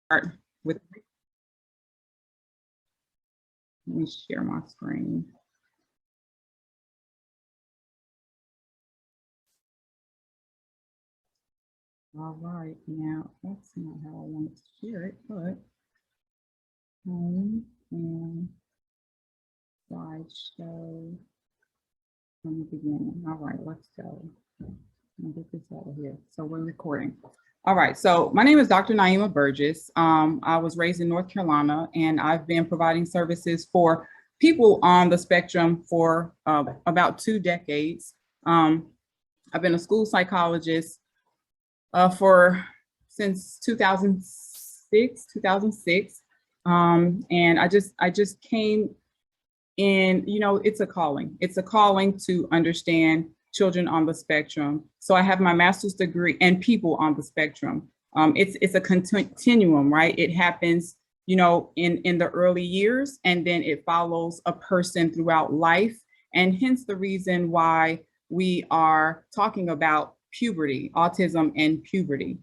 start with, let me share my screen. All right, now that's not how I want to share it, but home and slideshow from the beginning. All right, let's go. I'll get this out of here. So we're recording. All right, so my name is Dr. Naima Burgess. I was raised in North Carolina, and I've been providing services for people on the spectrum for about 2 decades. I've been a school psychologist since 2006, and I just came in. You know, it's a calling. It's a calling to understand children on the spectrum. So I have my master's degree and people on the spectrum. It's a continuum, right? It happens, you know, in the early years, and then it follows a person throughout life, and hence the reason why we are talking about puberty, autism and puberty.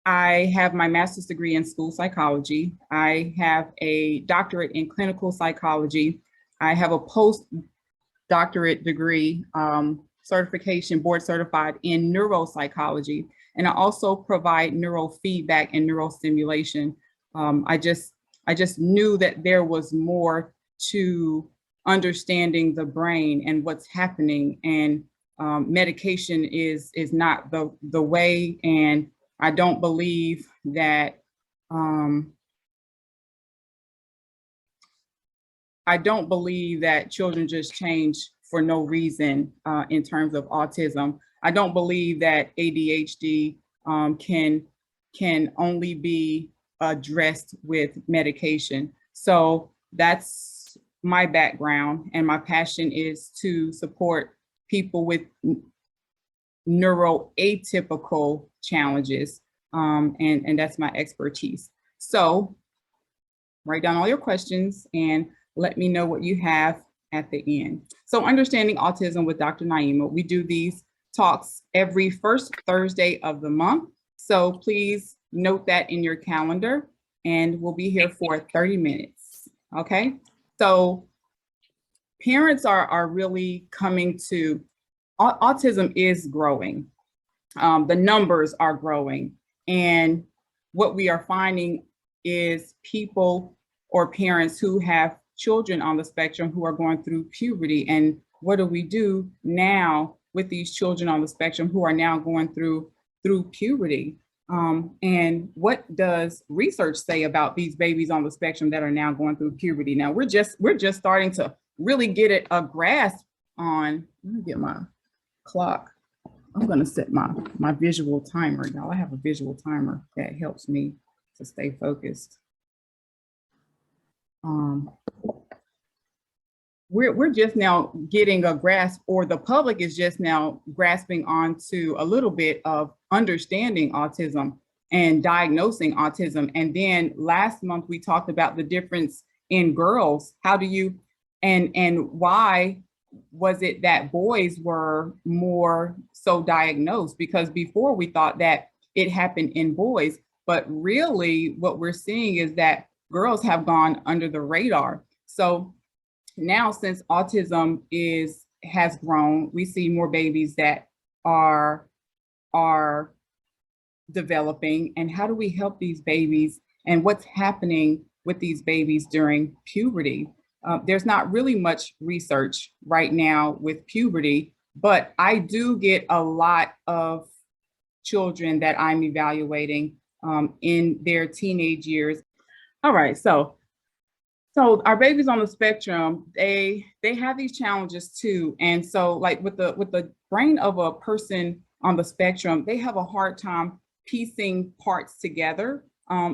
I have my master's degree in school psychology. I have a doctorate in clinical psychology. I have a postdoctorate degree, certification, board certified in neuropsychology. And I also provide neurofeedback and neurostimulation. I just knew that there was more to understanding the brain and what's happening, and medication is not the way. And I don't believe that children just change for no reason in terms of autism. I don't believe that ADHD can only be addressed with medication. So that's my background, and my passion is to support people with neuroatypical challenges, and that's my expertise. So write down all your questions and let me know what you have at the end. So Understanding Autism with Dr. Naima, we do these talks every first Thursday of the month. So please note that in your calendar, and we'll be here for 30 minutes, okay? So parents are really coming to, autism is growing. The numbers are growing. And what we are finding is people or parents who have children on the spectrum who are going through puberty. And what do we do now with these children on the spectrum who are now going through puberty? And what does research say about these babies on the spectrum that are now going through puberty? Now we're just starting to really get a grasp on. Let me get my clock. I'm going to set my visual timer. Y'all, I have a visual timer that helps me to stay focused. We're just now getting a grasp, or the public is just now grasping onto a little bit of understanding autism and diagnosing autism. And then last month we talked about the difference in girls. How do you, and why was it that boys were more so diagnosed? Because before we thought that it happened in boys, but really what we're seeing is that girls have gone under the radar. So now, since autism has grown, we see more babies that are developing. And how do we help these babies, and what's happening with these babies during puberty? There's not really much research right now with puberty, but I do get a lot of children that I'm evaluating in their teenage years. All right, so our babies on the spectrum, they have these challenges too. And so like with the brain of a person on the spectrum, they have a hard time piecing parts together.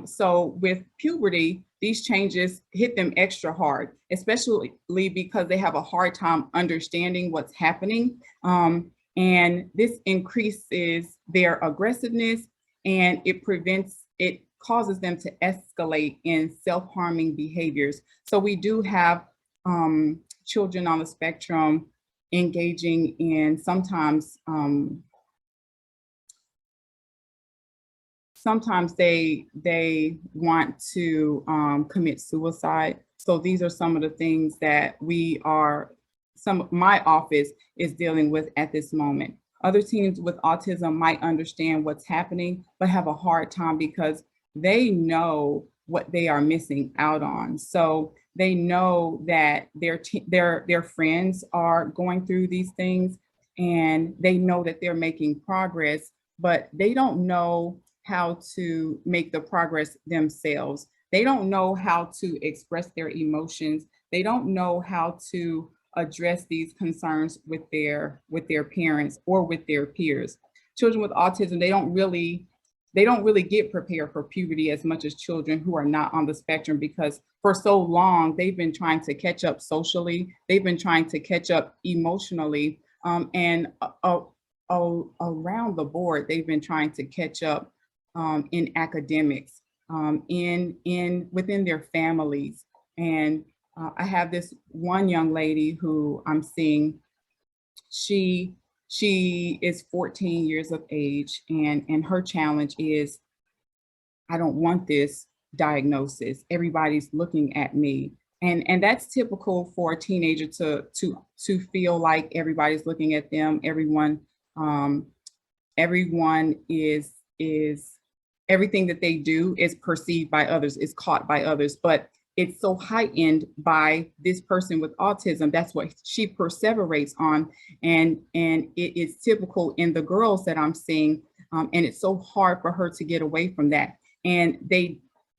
So with puberty, these changes hit them extra hard, especially because they have a hard time understanding what's happening. And this increases their aggressiveness, and it causes them to escalate in self-harming behaviors. So we do have children on the spectrum engaging in sometimes sometimes they want to commit suicide. So these are some of the things that my office is dealing with at this moment. Other teens with autism might understand what's happening, but have a hard time because they know what they are missing out on. So they know that their friends are going through these things, and they know that they're making progress, but they don't know how to make the progress themselves. They don't know how to express their emotions. They don't know how to address these concerns with their parents or with their peers. Children with autism, they don't really get prepared for puberty as much as children who are not on the spectrum, because for so long they've been trying to catch up socially, they've been trying to catch up emotionally, and around the board they've been trying to catch up in academics, within their families. And I have this one young lady who I'm seeing. She is 14 years of age, and her challenge is, I don't want this diagnosis. Everybody's looking at me. And that's typical for a teenager to feel like everybody's looking at them. Everyone is everything that they do is perceived by others, is caught by others. But it's so heightened by this person with autism. That's what she perseverates on. And it is typical in the girls that I'm seeing. And it's so hard for her to get away from that. And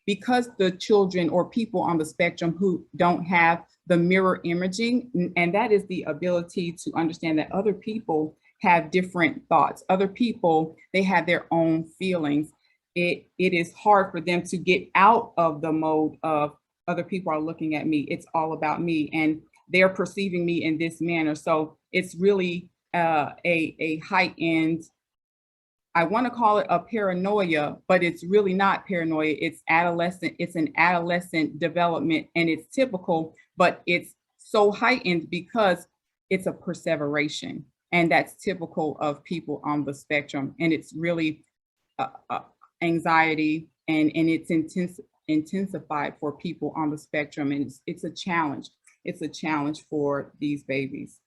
because the children or people on the spectrum who don't have the mirror imaging, and that is the ability to understand that other people have different thoughts, other people, they have their own feelings. It is hard for them to get out of the mode of other people are looking at me, it's all about me, and they're perceiving me in this manner. So it's really a heightened, I want to call it a paranoia, but it's really not paranoia. It's an adolescent development, and it's typical, but it's so heightened because it's a perseveration. And that's typical of people on the spectrum. And it's really anxiety, and it's intensified for people on the spectrum. And it's a challenge. It's a challenge for these babies.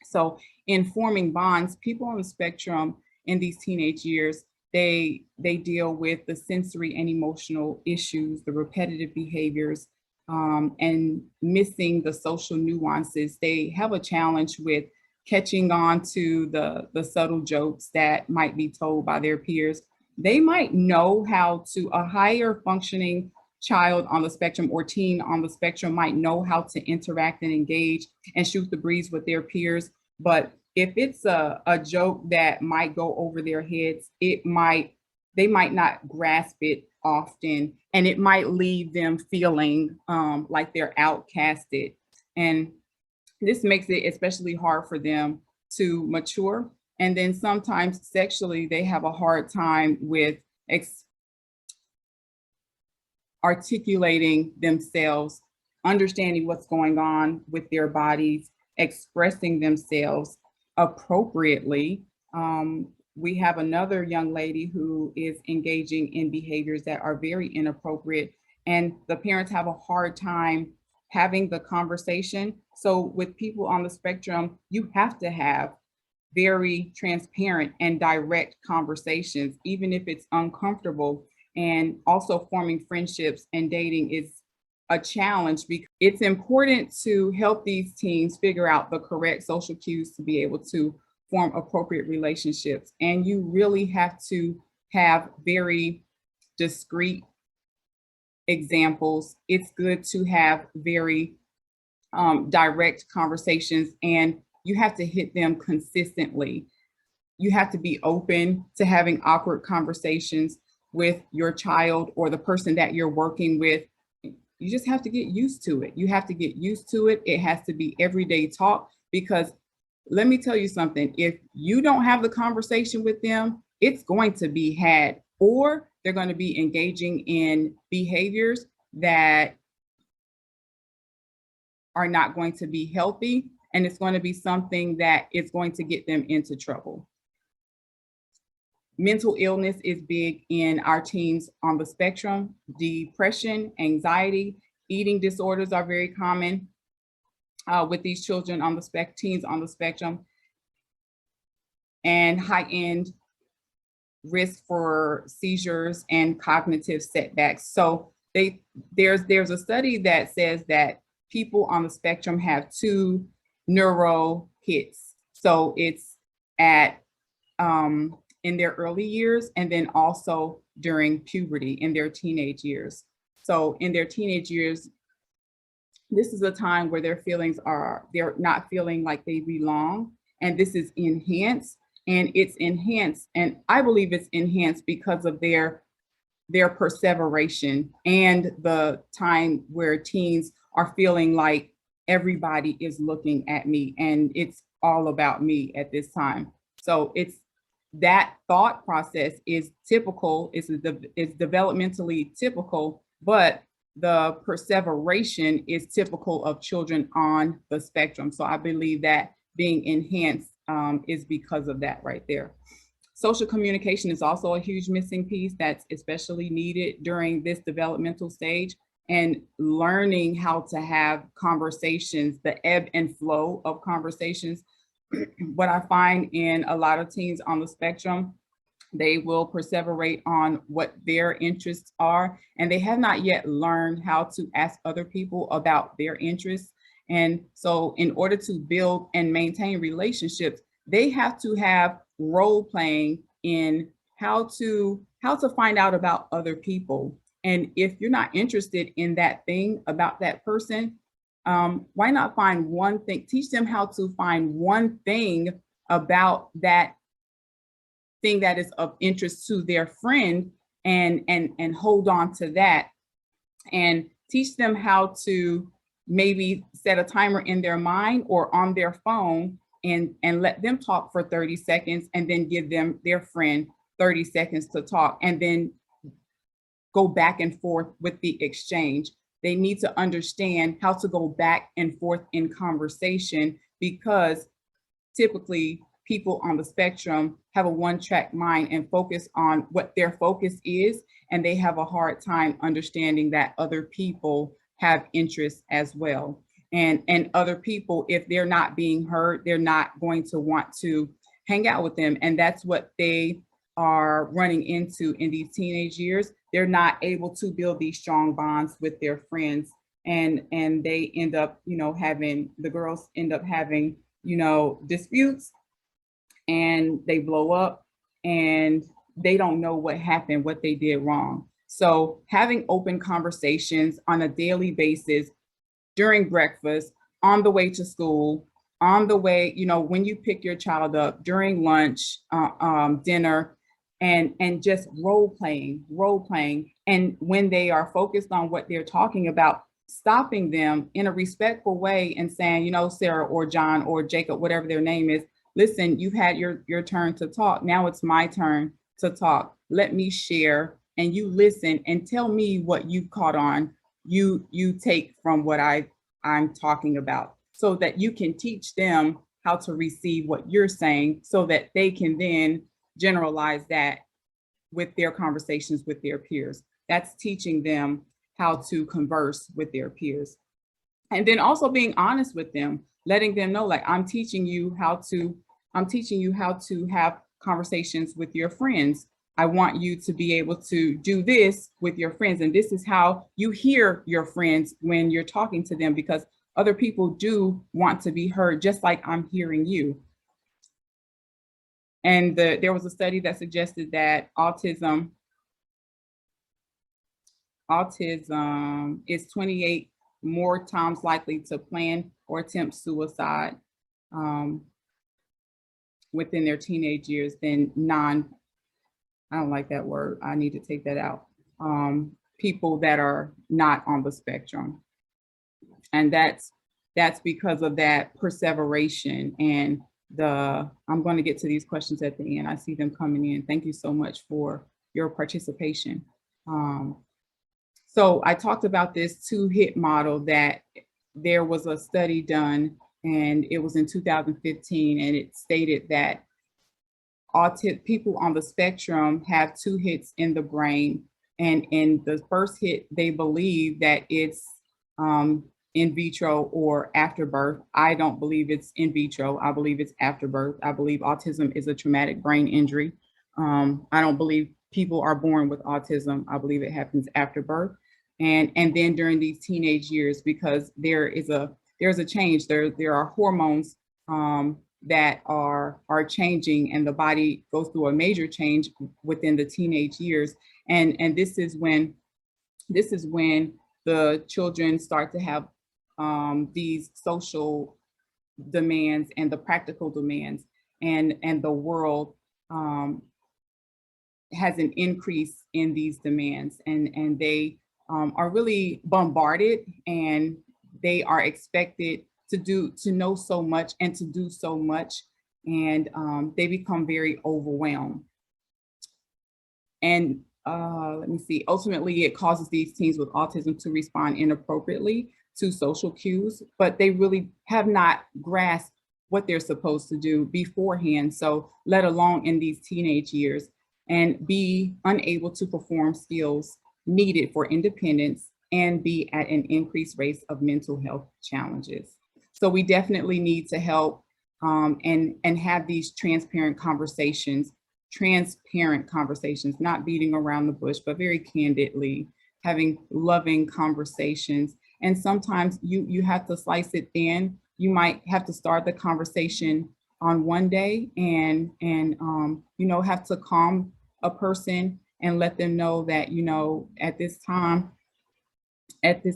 So in forming bonds, people on the spectrum in these teenage years, they deal with the sensory and emotional issues, the repetitive behaviors, and missing the social nuances. They have a challenge with catching on to the subtle jokes that might be told by their peers. They might know how to, a higher functioning child on the spectrum or teen on the spectrum might know how to interact and engage and shoot the breeze with their peers. But if it's a joke that might go over their heads, they might not grasp it often, and it might leave them feeling like they're outcasted. And this makes it especially hard for them to mature. And then sometimes sexually, they have a hard time with articulating themselves, understanding what's going on with their bodies, expressing themselves appropriately. We have another young lady who is engaging in behaviors that are very inappropriate, and the parents have a hard time having the conversation. So with people on the spectrum, you have to have very transparent and direct conversations, even if it's uncomfortable. And also forming friendships and dating is a challenge, because it's important to help these teens figure out the correct social cues to be able to form appropriate relationships. And you really have to have very discreet examples. It's good to have very direct conversations, and you have to hit them consistently. You have to be open to having awkward conversations with your child or the person that you're working with. You just have to get used to it. You have to get used to it. It has to be everyday talk, because let me tell you something, if you don't have the conversation with them, it's going to be had, or they're going to be engaging in behaviors that are not going to be healthy, and it's going to be something that is going to get them into trouble. Mental illness is big in our teens on the spectrum. Depression, anxiety, eating disorders are very common with these children on the teens on the spectrum, and heightened risk for seizures and cognitive setbacks. So there's a study that says that people on the spectrum have two neuro hits. So it's at in their early years, and then also during puberty in their teenage years. So in their teenage years, this is a time where their feelings they're not feeling like they belong. And this is enhanced, and it's enhanced. And I believe it's enhanced because of their perseveration and the time where teens are feeling like everybody is looking at me and it's all about me at this time. So it's that thought process is typical, it's developmentally typical, but the perseveration is typical of children on the spectrum. So I believe that being enhanced is because of that right there. Social communication is also a huge missing piece that's especially needed during this developmental stage, and learning how to have conversations, the ebb and flow of conversations. What I find in a lot of teens on the spectrum, they will perseverate on what their interests are, and they have not yet learned how to ask other people about their interests. And so in order to build and maintain relationships, they have to have role playing in how to find out about other people. And if you're not interested in that thing about that person, why not find one thing, teach them how to find one thing about that thing that is of interest to their friend, and hold on to that, and teach them how to maybe set a timer in their mind or on their phone, and let them talk for 30 seconds, and then give them their friend 30 seconds to talk, and then go back and forth with the exchange. They need to understand how to go back and forth in conversation, because typically people on the spectrum have a one-track mind and focus on what their focus is, and they have a hard time understanding that other people have interests as well. And other people, if they're not being heard, they're not going to want to hang out with them. And that's what they are running into in these teenage years. They're not able to build these strong bonds with their friends. And they end up, the girls end up having, disputes, and they blow up, and they don't know what happened, what they did wrong. So having open conversations on a daily basis, during breakfast, on the way to school, on the way, when you pick your child up, during lunch, dinner, and just role playing. And when they are focused on what they're talking about, stopping them in a respectful way and saying, Sarah or John or Jacob, whatever their name is, listen, you've had your turn to talk. Now it's my turn to talk. Let me share, and you listen and tell me what you caught on. You take from what I'm talking about, so that you can teach them how to receive what you're saying, so that they can then generalize that with their conversations with their peers. That's teaching them how to converse with their peers. And then also being honest with them, letting them know, like, I'm teaching you how to have conversations with your friends. I want you to be able to do this with your friends. And this is how you hear your friends when you're talking to them, because other people do want to be heard, just like I'm hearing you. And there was a study that suggested that autism is 28 more times likely to plan or attempt suicide within their teenage years than I don't like that word, I need to take that out, people that are not on the spectrum. And that's because of that perseveration. And I'm going to get to these questions at the end. I see them coming in. Thank you so much for your participation. So I talked about this two-hit model, that there was a study done, and it was in 2015, and it stated that people on the spectrum have two hits in the brain. And in the first hit, they believe that it's in vitro or after birth. I don't believe it's in vitro. I believe it's after birth. I believe autism is a traumatic brain injury. I don't believe people are born with autism. I believe it happens after birth. And then during these teenage years, because there's a change. There are hormones that are changing, and the body goes through a major change within the teenage years. And this is when the children start to have these social demands and the practical demands, and the world has an increase in these demands, and they are really bombarded, and they are expected to know so much and to do so much, and they become very overwhelmed. And let me see, ultimately it causes these teens with autism to respond inappropriately to social cues, but they really have not grasped what they're supposed to do beforehand, so let alone in these teenage years, and be unable to perform skills needed for independence and be at an increased rate of mental health challenges. So we definitely need to help and have these transparent conversations, not beating around the bush, but very candidly, having loving conversations. And sometimes you have to slice it thin. You might have to start the conversation on one day and have to calm a person and let them know that, at this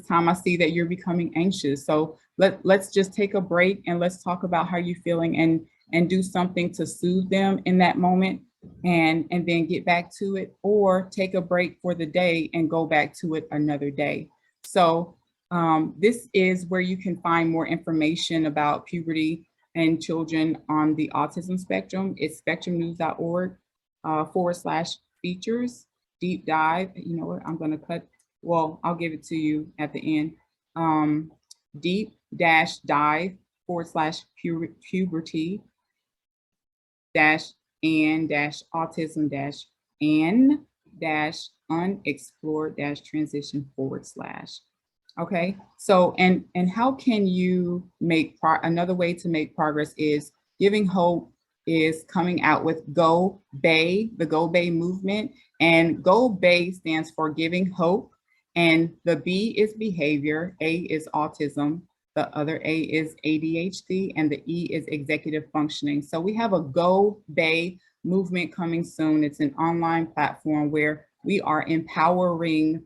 time I see that you're becoming anxious. So let's just take a break and let's talk about how you're feeling, and do something to soothe them in that moment, and then get back to it, or take a break for the day and go back to it another day. So this is where you can find more information about puberty and children on the autism spectrum. It's spectrumnews.org /features, deep dive. You know what, I'm gonna I'll give it to you at the end. Deep-dive /puberty -autism-and-unexplored-transition /. Okay, so and how can you make another way to make progress is Giving Hope is coming out with Go Bay, the Go Bay movement, and Go Bay stands for Giving Hope, and the B is behavior, A is autism, the other A is ADHD, and the E is executive functioning. So we have a Go Bay movement coming soon. It's an online platform where we are empowering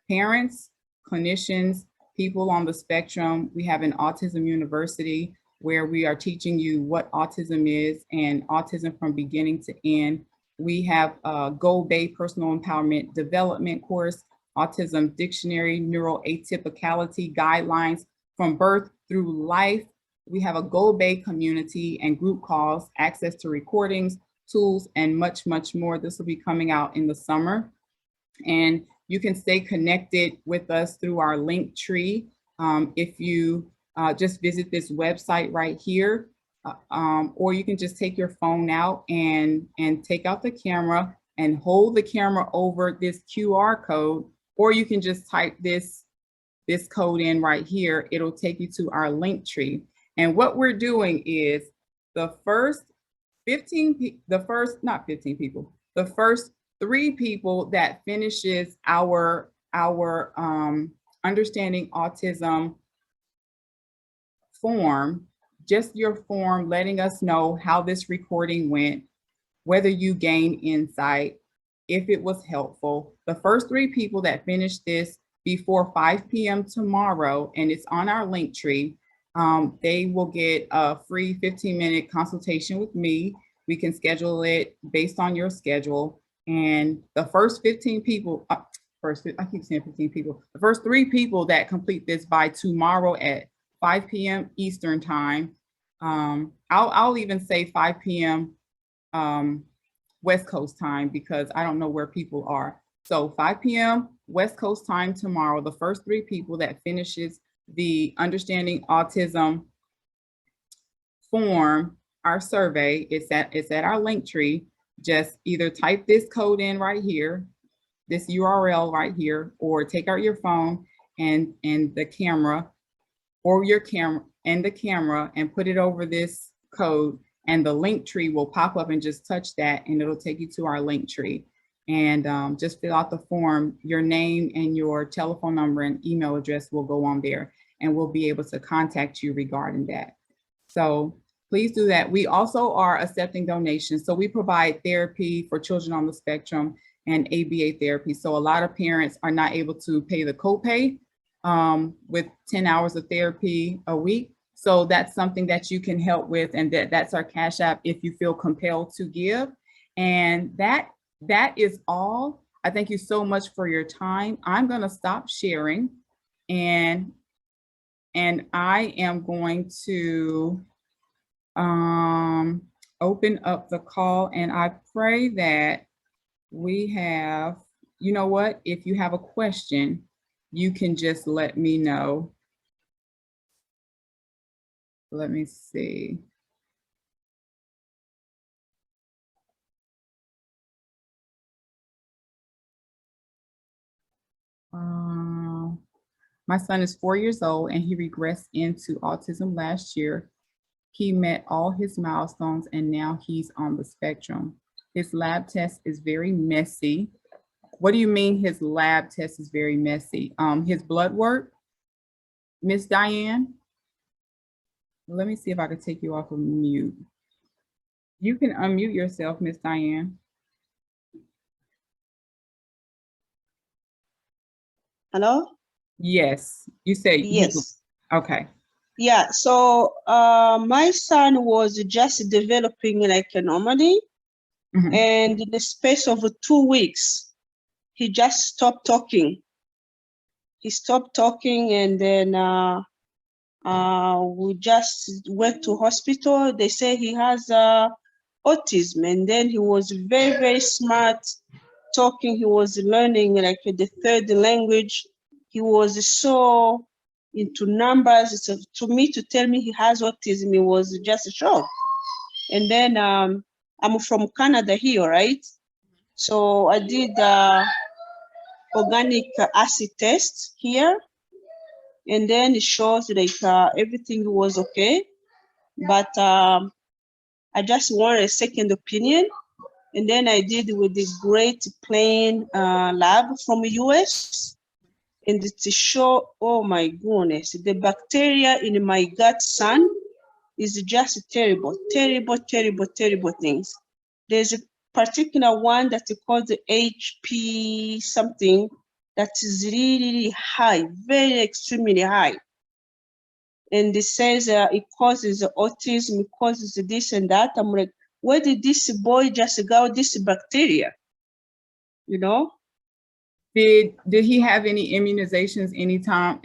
parents, clinicians, people on the spectrum. We have an autism university where we are teaching you what autism is and autism from beginning to end. We have a Go Bay personal empowerment development course, autism dictionary, neuroatypicality guidelines from birth through life. We have a Go Bay community and group calls, access to recordings, tools, and much, much more. This will be coming out in the summer. And you can stay connected with us through our link tree. If you just visit this website right here, or you can just take your phone out and take out the camera and hold the camera over this QR code, or you can just type this code in right here. It'll take you to our link tree. And what we're doing is the first 3 people that finishes our Understanding Autism form, just your form letting us know how this recording went, whether you gained insight, if it was helpful. The first 3 people that finish this before 5 p.m. tomorrow, and it's on our link tree, they will get a free 15-minute consultation with me. We can schedule it based on your schedule. And the first 15 people, I keep saying 15 people, the first 3 people that complete this by tomorrow at 5 p.m. Eastern time, I'll even say 5 p.m. West Coast time, because I don't know where people are. So 5 p.m. West Coast time tomorrow, the first 3 people that finishes the Understanding Autism form, our survey, it's at our link tree. just either type this code in right here, this URL right here, or take out your phone and the camera, or your camera and the camera, and put it over this code, and the link tree will pop up, and just touch that and it'll take you to our link tree. And just fill out the form. Your name and your telephone number and email address will go on there, and we'll be able to contact you regarding that. So please do that. We also are accepting donations. So we provide therapy for children on the spectrum and ABA therapy. So a lot of parents are not able to pay the copay with 10 hours of therapy a week. So that's something that you can help with, and that's our Cash App if you feel compelled to give. And that is all. I thank you so much for your time. I'm going to stop sharing, and I am going to open up the call, and I pray that we have, you know what, if you have a question, you can just let me know. Let me see. My son is 4 years old and he regressed into autism last year. He met all his milestones and now he's on the spectrum. His lab test is very messy. What do you mean his lab test is very messy? His blood work, Miss Diane? Let me see if I can take you off of mute. You can unmute yourself, Miss Diane. Hello? Yes, you said yes. Okay. Yeah, so my son was just developing like normally, and in the space of 2 weeks, he just stopped talking. He stopped talking, and then we just went to hospital. They say he has autism, and then he was very, very smart talking. He was learning like the third language. He was so into numbers. So to me, to tell me he has autism, it was just a shock. And then I'm from Canada here, right? So I did organic acid test here, and then it shows like everything was okay. But I just wanted a second opinion. And then I did with the Great Plain lab from the US. And it show, oh my goodness, the bacteria in my gut, son, is just terrible, terrible, terrible, terrible things. There's a particular one that is called the HP something that is really, really high, very extremely high. And it says it causes autism, it causes this and that. I'm like, where did this boy just get this bacteria? You know? Did he have any immunizations anytime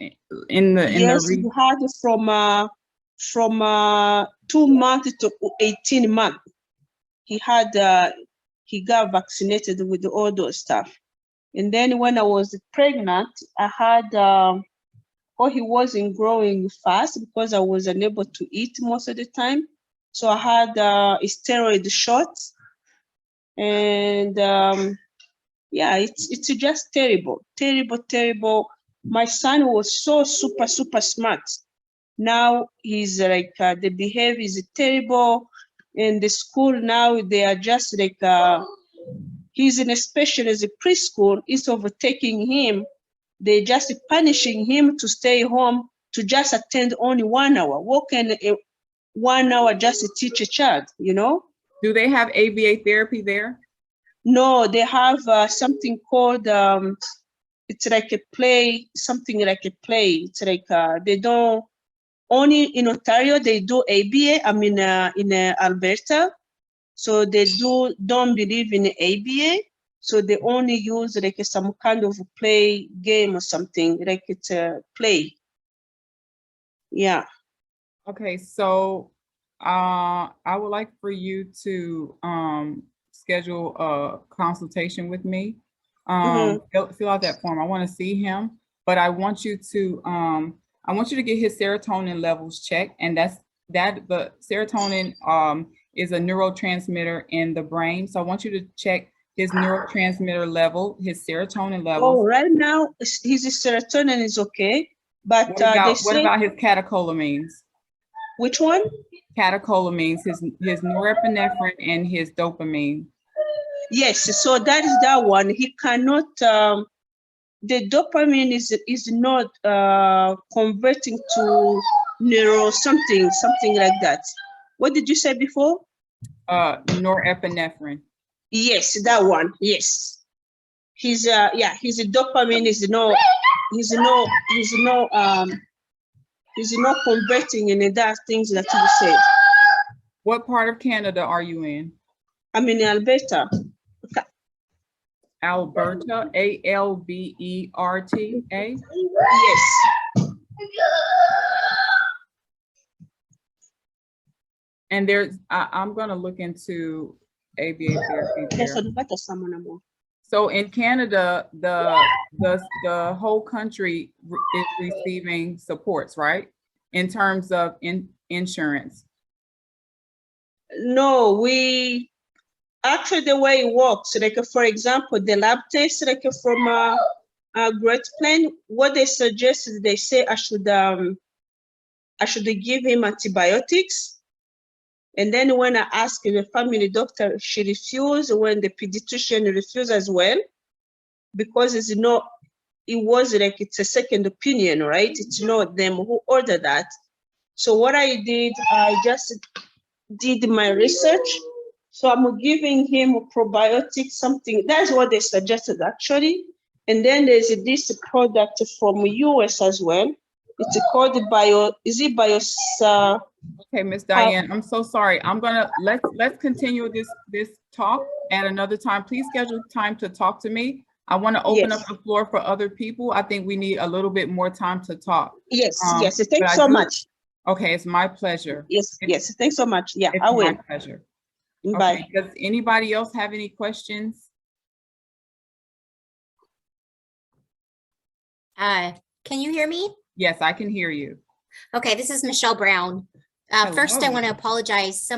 in the Yes, he had from 2 months to 18 months. He had he got vaccinated with all those stuff. And then when I was pregnant, I had he wasn't growing fast because I was unable to eat most of the time. So I had steroid shots, and yeah, it's just terrible, terrible, terrible. My son was so super, super smart. Now he's like the behavior is terrible. In the school now, they are just like he's in a special as a preschool. Instead of taking him, they just punishing him to stay home to just attend only 1 hour. What can 1 hour just teach a child, you know? Do they have ABA therapy there? No, they have something called, it's like a play, something like a play. It's like they don't, only in Ontario, they do ABA, I mean in Alberta. So they don't believe in ABA. So they only use like some kind of play game or something, like it's a play. Yeah. Okay, so I would like for you to schedule a consultation with me. Fill out that form. I want to see him, but I want you to get his serotonin levels checked, and the serotonin is a neurotransmitter in the brain. So I want you to check his neurotransmitter level, his serotonin level. Oh, right now his serotonin is okay, but What about his catecholamines? Which one? Catecholamines, his norepinephrine and his dopamine. Yes, so that is that one. He cannot. The dopamine is not converting to neuro something like that. What did you say before? Norepinephrine. Yes, that one. Yes, his dopamine is not converting in that things that you said. What part of Canada are you in? I'm in Alberta. Alberta, Alberta. Yes. And there's, I'm going to look into ABA therapy there. So in Canada, the whole country is receiving supports, right? In terms of insurance. No, we actually the way it works, like for example, the lab test, like from a Great Plains, what they suggested, they say I should give him antibiotics. And then when I asked the family doctor, she refused. When the pediatrician refused as well, because it was like it's a second opinion, right? It's not them who ordered that. So what I did, I just did my research. So I'm giving him a probiotic, something. That's what they suggested actually. And then there's this product from US as well. It's called Okay, Miss Diane, I'm so sorry. I'm gonna let's continue this talk at another time. Please schedule time to talk to me. I want to open up the floor for other people. I think we need a little bit more time to talk. Yes, yes. Thanks so much. Okay, it's my pleasure. Yes, yes. Thanks so much. Yeah, I will. It's my pleasure. Bye. Okay, does anybody else have any questions? Can you hear me? Yes, I can hear you. Okay, this is Michelle Brown. First, I want to apologize.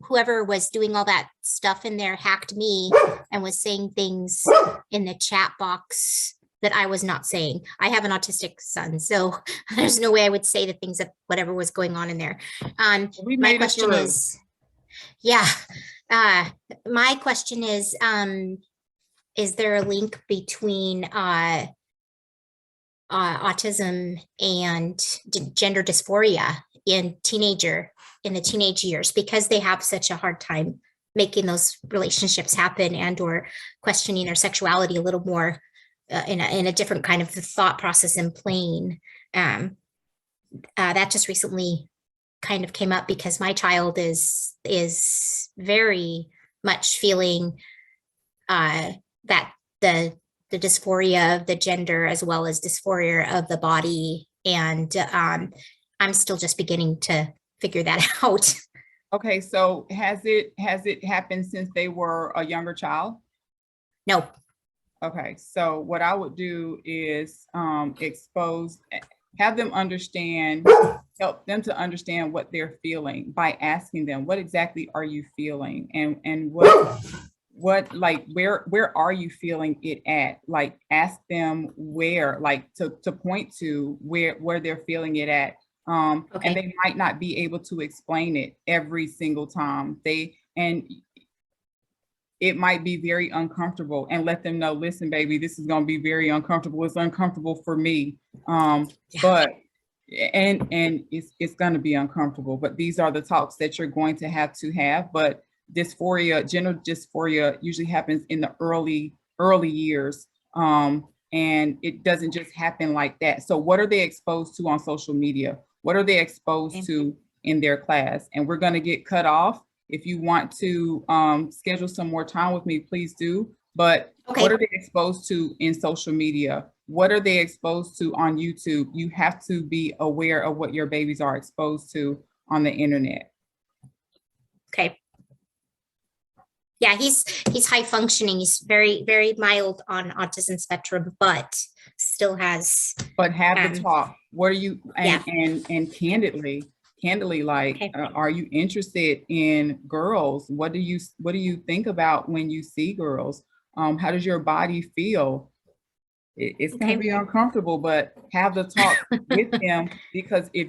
Whoever was doing all that stuff in there hacked me and was saying things in the chat box that I was not saying. I have an autistic son, so there's no way I would say the things that whatever was going on in there. My question is, my question is there a link between autism and gender dysphoria in the teenage years, because they have such a hard time making those relationships happen and or questioning their sexuality a little more in a different kind of thought process and plane. That just recently kind of came up because my child is very much feeling that the dysphoria of the gender as well as dysphoria of the body, and I'm still just beginning to figure that out. Okay, so has it happened since they were a younger child? No. Okay, so what I would do is have them understand, help them to understand what they're feeling by asking them, what exactly are you feeling, and what like where are you feeling it at? Like ask them where, like to point to where they're feeling it at. Okay. And they might not be able to explain it every single time. It might be very uncomfortable, and let them know, listen, baby, this is going to be very uncomfortable. It's uncomfortable for me. But it's going to be uncomfortable, but these are the talks that you're going to have. But dysphoria, gender dysphoria usually happens in the early years. And it doesn't just happen like that. So what are they exposed to on social media? What are they exposed to in their class? And we're going to get cut off. If you want to schedule some more time with me, please do. But what are they exposed to in social media? What are they exposed to on YouTube? You have to be aware of what your babies are exposed to on the internet. Okay. Yeah, he's high functioning. He's very, very mild on autism spectrum, but still has. But have the talk. What are you, and candidly, candidly, like, Okay. are you interested in girls? What do you think about when you see girls? How does your body feel? It's going Okay. to be uncomfortable, but have the talk with them, because if